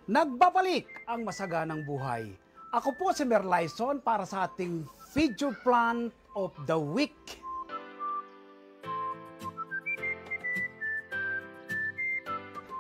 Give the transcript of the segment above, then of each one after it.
Nagbabalik ang masaganang buhay. Ako po si Merlyson para sa ating feature plant of the week.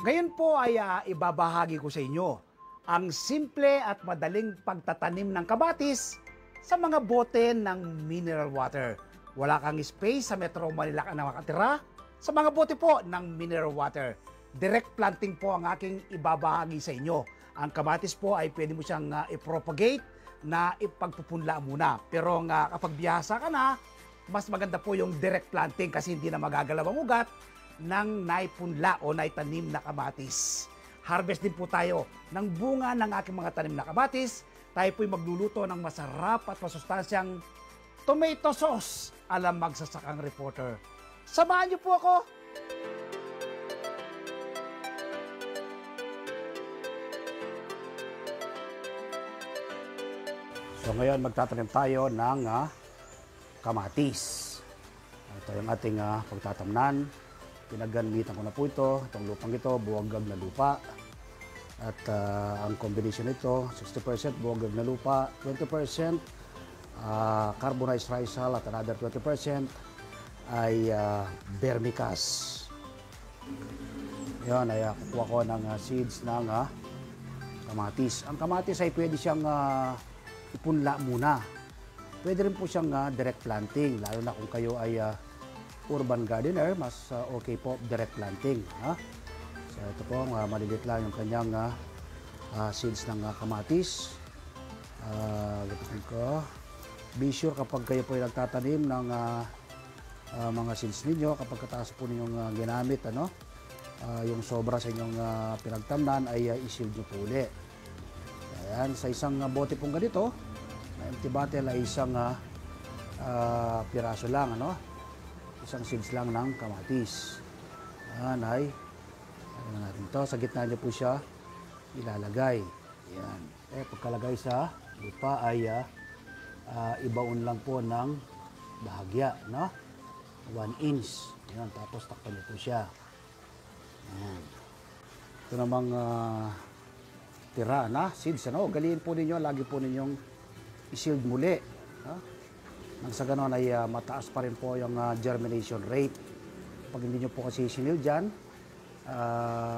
Ngayon po ay ibabahagi ko sa inyo ang simple at madaling pagtatanim ng kamatis sa mga bote ng mineral water. Wala kang space sa Metro Manila ka na makatira, sa mga bote po ng mineral water. Direct planting po ang aking ibabahagi sa inyo. Ang kamatis po ay pwede mo siyang i-propagate na ipagpupunla muna. Pero kapag biyasa ka na, mas maganda po yung direct planting kasi hindi na magagalaw ang ugat ng naipunla o naitanim na kamatis. Harvest din po tayo ng bunga ng aking mga tanim na kamatis. Tayo po'y magluluto ng masarap at masustansyang tomato sauce alam magsasakang reporter. Samahan niyo po ako! So ngayon magtatanim tayo ng kamatis. Ito yung ating pagtatamnan. Pinagamitan ko na po ito. Itong lupang ito, buwagag na lupa. At ang combination nito, 60% buwagag na lupa, 20% carbonized rice hull at another 20% ay vermicast. Yan, ay kukuha ko ng seeds ng kamatis. Ang kamatis ay pwede siyang ipunla muna. Pwede rin po siyang direct planting, lalo na kung kayo ay urban gardener, mas okay po direct planting. So ito po, maliliit lang yung kanyang seeds ng kamatis. Gamitin ko. Be sure kapag kayo po ay nagtatanim ng mga seeds ninyo, kapag kataas po ninyong ginamit, yung sobra sa inyong pinagtamnan ay i-shield nyo po ulit. Ayan, sa isang bote pong ganito, na empty bottle ay isang piraso lang, isang seeds lang ng kamatis. Ayan, ay natin to. Sa gitna niyo po siya ilalagay. Ayan. Pagkalagay sa lupa ay ibaon lang po ng bahagya, 1 inch. Ayan, tapos takpan niyo po siya. Ayan. Ito namang tira na seeds, galiin po ninyo, lagi po ninyong i-shield muli. Nang sa ganon ay mataas pa rin po yung germination rate. Pag hindi nyo po kasi sinil dyan,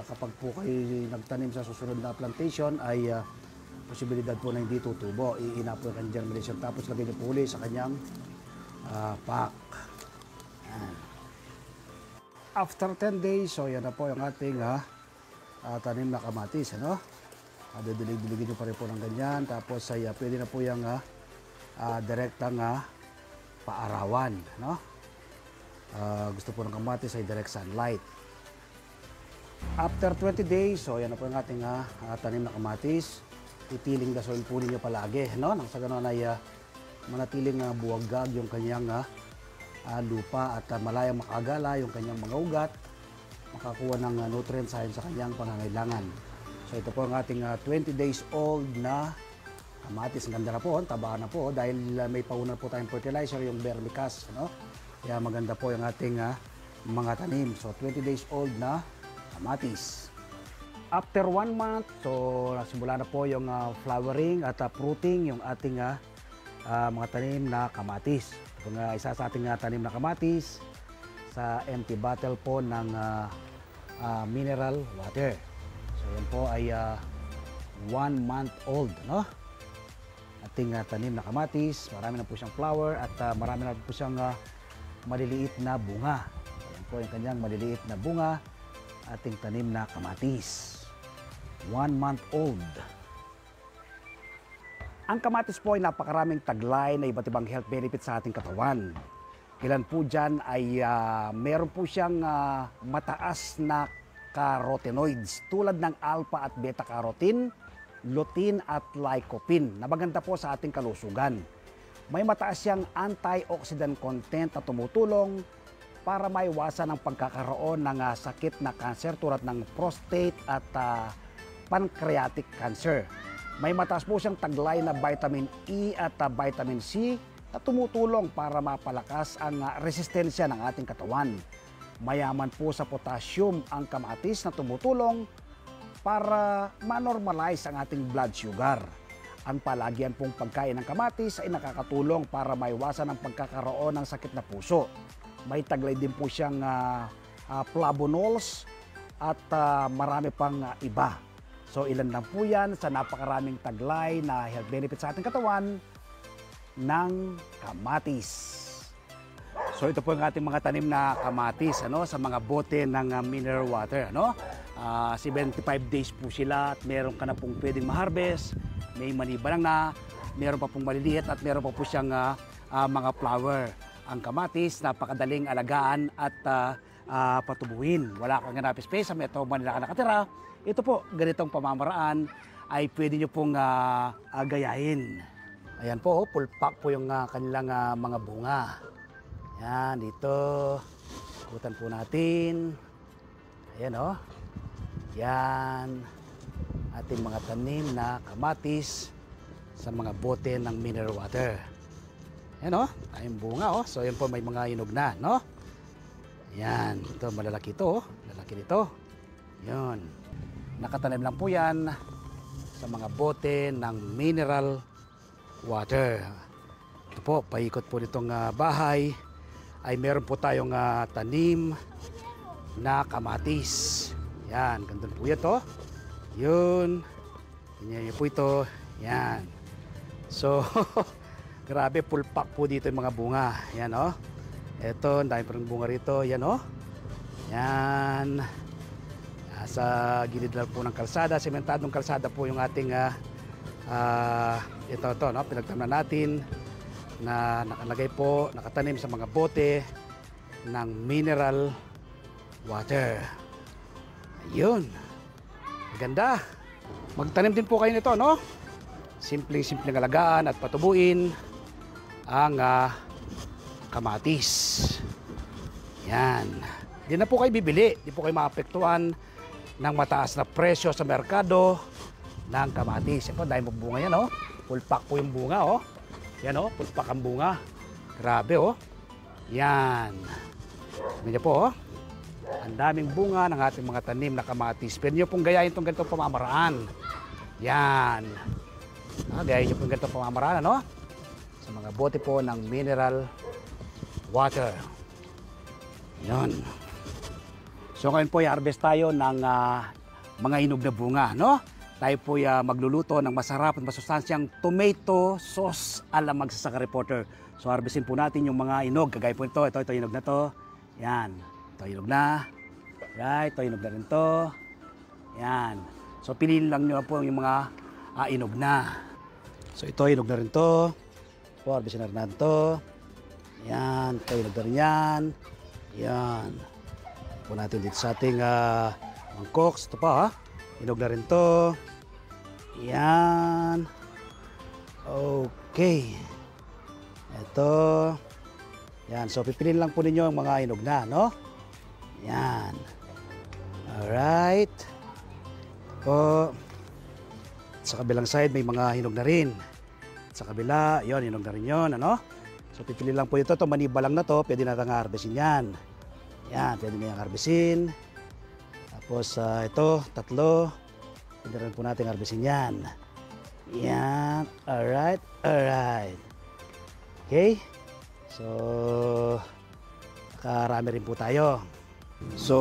kapag po kayo nagtanim sa susunod na plantation ay posibilidad po na hindi tutubo. Iina po yung germination. Tapos lagay nyo po uli sa kanyang pack. After 10 days, so yan na po yung ating tanim na kamatis, didilig-diligin nyo pa rin po ng ganyan. Tapos ay pwede na po yung direktang paarawan. Gusto po ng kamatis ay direct sunlight. After 20 days, so yan na po yung ating tanim na kamatis. Itiling the soil po ninyo palagi. Nang sa ganoon ay manatiling buwagag yung kanyang lupa at malayang makagala yung kanyang mga ugat. Makakuha ng nutrients ayon sa kanyang pangangailangan. So ito po ang ating 20 days old na kamatis. Ang ganda na po, taba na po dahil may pauna po tayong fertilizer, yung vermicast. Kaya maganda po yung ating mga tanim. So 20 days old na kamatis. After 1 month, so nasimula na po yung flowering at fruiting yung ating mga tanim na kamatis. Ito nga isa sa ating tanim na kamatis sa empty bottle po ng mineral water. So yan po ay 1 month old, ating tanim na kamatis. Marami na po siyang flower at marami na po siyang maliliit na bunga. Yan po yung kanyang maliliit na bunga, ating tanim na kamatis. 1 month old. Ang kamatis po ay napakaraming taglay na iba't ibang health benefits sa ating katawan. Ilan po dyan ay meron po siyang mataas na carotenoids tulad ng alpha at beta carotene, lutein at lycopene na maganda po sa ating kalusugan. May mataas siyang antioxidant content na tumutulong para maiwasan ang pagkakaroon ng sakit na cancer tulad ng prostate at pancreatic cancer. May mataas po siyang taglay na vitamin E at vitamin C na tumutulong para mapalakas ang resistensya ng ating katawan. Mayaman po sa potassium ang kamatis na tumutulong para ma-normalize ang ating blood sugar. Ang palagyan pong pagkain ng kamatis ay nakakatulong para maiwasan ang pagkakaroon ng sakit na puso. May taglay din po siyang flavonols at marami pang iba. So ilan lang po yan sa napakaraming taglay na health benefits sa ating katawan ng kamatis. So ito po ang ating mga tanim na kamatis sa mga bote ng mineral water. 75 days po sila at meron ka na pong pwedeng ma-harvest. May maniba lang na, meron pa pong maliliit at meron pa po siyang mga flower. Ang kamatis, napakadaling alagaan at patubuhin. Wala kang hanap space sa Metro Manila ka nakatira. Ito po, ganitong pamamaraan ay pwede nyo pong gayahin. Ayan po, pulpak po yung kanilang mga bunga. Yan, dito. Ikutan po natin. Ayan Yan. Ating mga tanim na kamatis sa mga bote ng mineral water. Ayan tayong bunga So yan po may mga hinog na, Yan, ito malalaki ito, lalaki nito. Yan. Nakatanim lang po yan sa mga bote ng mineral water. Ito po, paikot po nitong bahay ay meron po tayong tanim na kamatis. Yan, gandun po yan Yun. Ganyan po ito. Yan. So, grabe, pulpak po dito yung mga bunga. Yan Ito, ang dami pa rin bunga rito. Yan Yan. Sa gilid lang po ng kalsada, sementadong kalsada po yung ating ito pinagtanan natin na nakalagay po, nakatanim sa mga bote ng mineral water. Ayun. Ganda. Magtanim din po kayo nito, Simpleng-simpleng alagaan at patubuin ang kamatis. Yan. Hindi na po kayo bibili. Hindi po kayo maapektuhan ng mataas na presyo sa merkado ng kamatis. Yan po, dahil bunga yan, Pulpak po yung bunga, Yan, pulpak ang bunga. Grabe, Yan. Sabi niyo po, ang daming bunga ng ating mga tanim na kamatis. Pwede nyo pong gayahin itong ganitong pamamaraan. Yan. Gayahin nyo pong ganitong pamamaraan, sa mga bote po ng mineral water. Yan. So ngayon po, i-harvest tayo ng mga hinog na bunga, Tayo po magluluto ng masarap at masustansyang tomato sauce ala Magsasaka Reporter. So harvestin po natin yung mga hinog. Kagaya po ito, ito hinog na to. Yan. Ito hinog na. Right, ito hinog na rin to. Yan. So piliin lang nyo po yung mga hinog na. So ito hinog na rin to. So harvestin na rin natin to. Yan. Ito hinog na rin yan. Yan. Po natin dito sa ating mangkoks. Ito pa hinog na rin to. Yan. Okay. Ito. Yan. So pipiliin lang po ninyo yung mga hinog na, Yan. Alright. Po. Sa kabilang side may mga hinog na rin. Sa kabila, yon hinog na rin yun, So pipili lang po ito, maniba lang na to, pwede natin harvestin yan. Yan, pwede na yung harvestin. Tapos ito, tatlo, pwede rin po natin harvestin yan. Yan, alright. Okay, so nakarami rin po tayo. So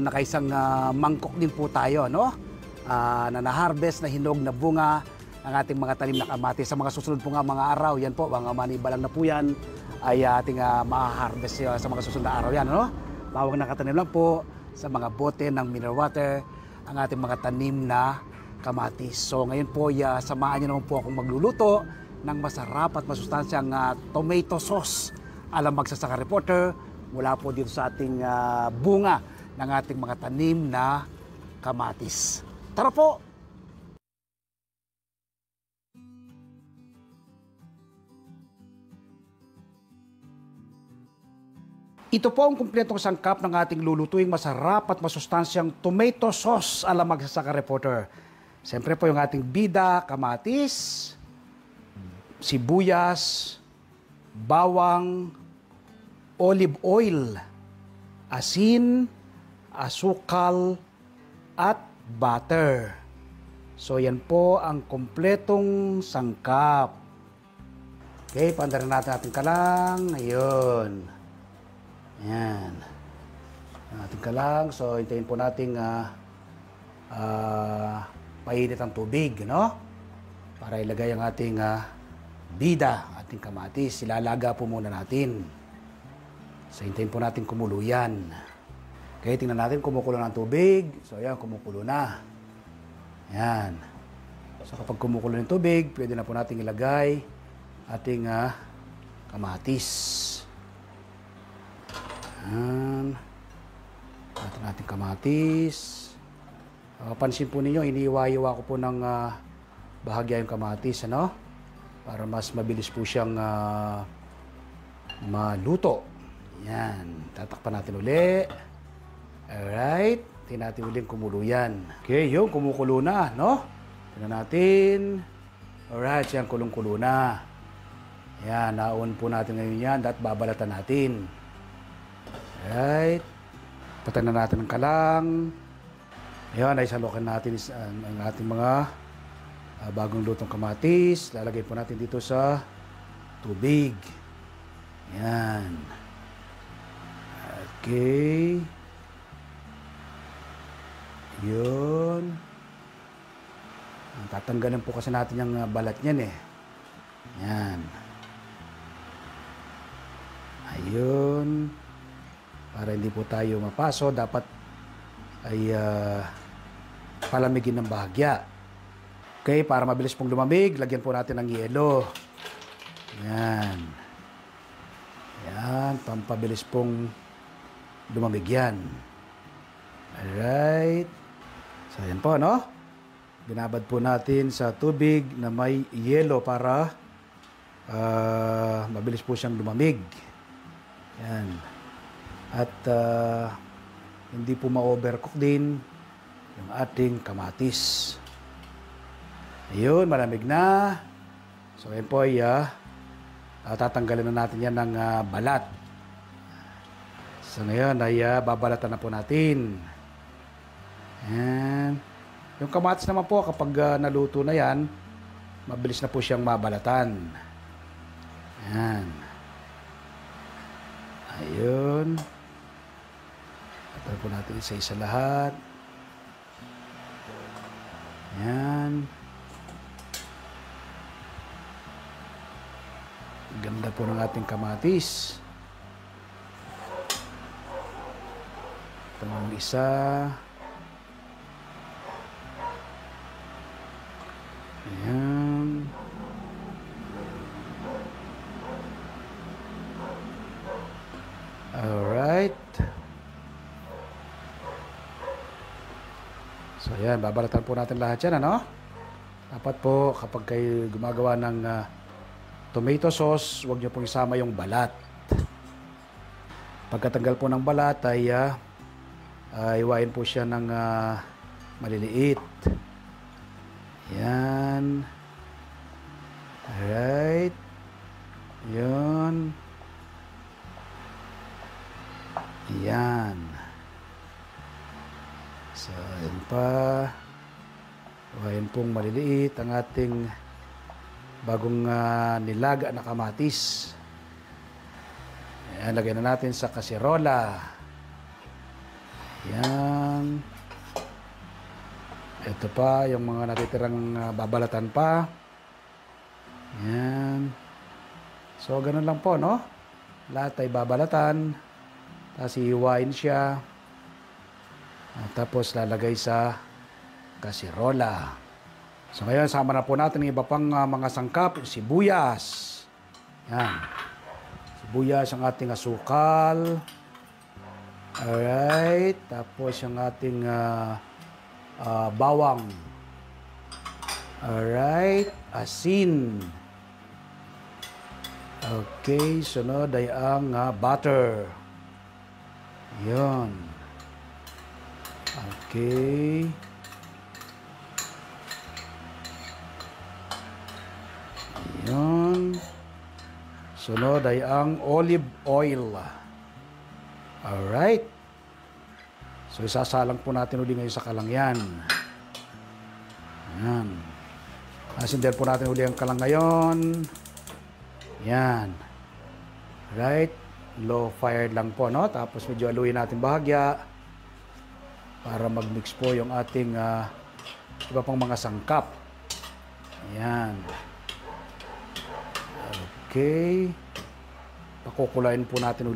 nakaisang mangkok din po tayo, na na-harvest na hinog na bunga ang ating mga tanim na kamatis. Sa mga susunod po mga araw, yan po, mga maniba lang na po yan, ay ating ma-harvest sa mga susunod na araw yan, Bawang nakatanim lang po sa mga bote ng mineral water ang ating mga tanim na kamatis. So ngayon po, samahan niyo naman po akong magluluto ng masarap at masustansyang tomato sauce ala Magsasaka Reporter mula po dito sa ating bunga ng ating mga tanim na kamatis. Tara po! Ito po ang kumpletong sangkap ng ating lulutuing masarap at masustansyang tomato sauce ala Magsasaka Reporter. Siyempre po yung ating bida, kamatis, sibuyas, bawang, olive oil, asin, asukal, at butter. So yan po ang kompletong sangkap. Okay, pandarin natin ating kalang. Ayun. Yan. Ating kalang. So hintayin po natin painit ang tubig, no? Para ilagay ang ating bida, ating kamatis. Ilalaga po muna natin. So hintayin po natin kumulo yan. Okay, tingnan natin kumukulo ng tubig. So ayan, kumukulo na. Yan. So kapag kumukulo ng tubig, pwede na po natin ilagay ating kamatis. Yan. Ating kamatis. Pansin po ninyo, iniiwa-iwa ko po ng bahagya yung kamatis, ano? Para mas mabilis po siyang maluto. Yan. Tatakpan natin uli. Alright. Tingnan natin ulit kumulo yan. Okay, yung kumukulo na, no? Tingnan natin. Alright, yan, kulong-kulo na. Yan, naon po natin ngayon yan. At babalatan natin. Alright. Patayin na natin ang kalang. Ayan, ay salokan natin ang ating mga bagong lutong kamatis. Lalagay po natin dito sa tubig. Yan. Okay. Yun. Tatanggalin po kasi natin yung balat niyan eh. Yan. Ayun. Para hindi po tayo mapaso, dapat ay palamigin ng bahagya. Okay, para mabilis pong lumamig, lagyan po natin ng yelo. Yan. Yan, pampabilis pong lumamig yan. Alright. So, yan po, no? Binabad po natin sa tubig na may yelo para mabilis po siyang lumamig. Yan. At hindi po ma-overcook din yung ating kamatis. Ayun, malamig na. So, yan po ay tatanggalin na natin yan ng balat. So, ngayon ay babalatan na po natin. Yan. Yung kamatis naman po, kapag naluto na yan, mabilis na po siyang mabalatan. Yan. Ayun. Patayin po natin isa-isa lahat. Yan. Ganda po ng ating kamatis. Ito ang isa. Ayan. Alright. So, ayan. Babalatan po natin lahat yan, ano? Dapat po, kapag kayo gumagawa ng tomato sauce, huwag niyo pong isama yung balat. Pagkatanggal po ng balat, ay iwain po siya ng maliliit. Yan. Alright. Yun. Yan. So, yun pa. Iwain pong maliliit ang ating bagong nilaga na kamatis. Ayan, lagyan na natin sa kasirola. Ayan. Ito pa, yung mga natitirang babalatan pa. Ayan. So, ganun lang po, no? Lahat ay babalatan. Tapos, iiwain siya. At tapos, lalagay sa kasirola. So, ngayon, sama na po natin yung iba pang mga sangkap. Sibuyas. Ayan. Sibuyas, ang ating asukal. Alright. Tapos, yung ating bawang. Alright. Asin. Okay. Sunod ay ang butter. Yun. Okay. Yun. Sunod ay ang olive oil. Alright. So, isasalang po natin uli ngayon sa kalang yan. Yan. Asindir po natin uli ang kalang ngayon. Yan. Right. Low fire lang po, no? Tapos medyo aluin natin bahagya para mag-mix po yung ating iba pang mga sangkap. Yan. Okay. Pakukulain po natin ulit.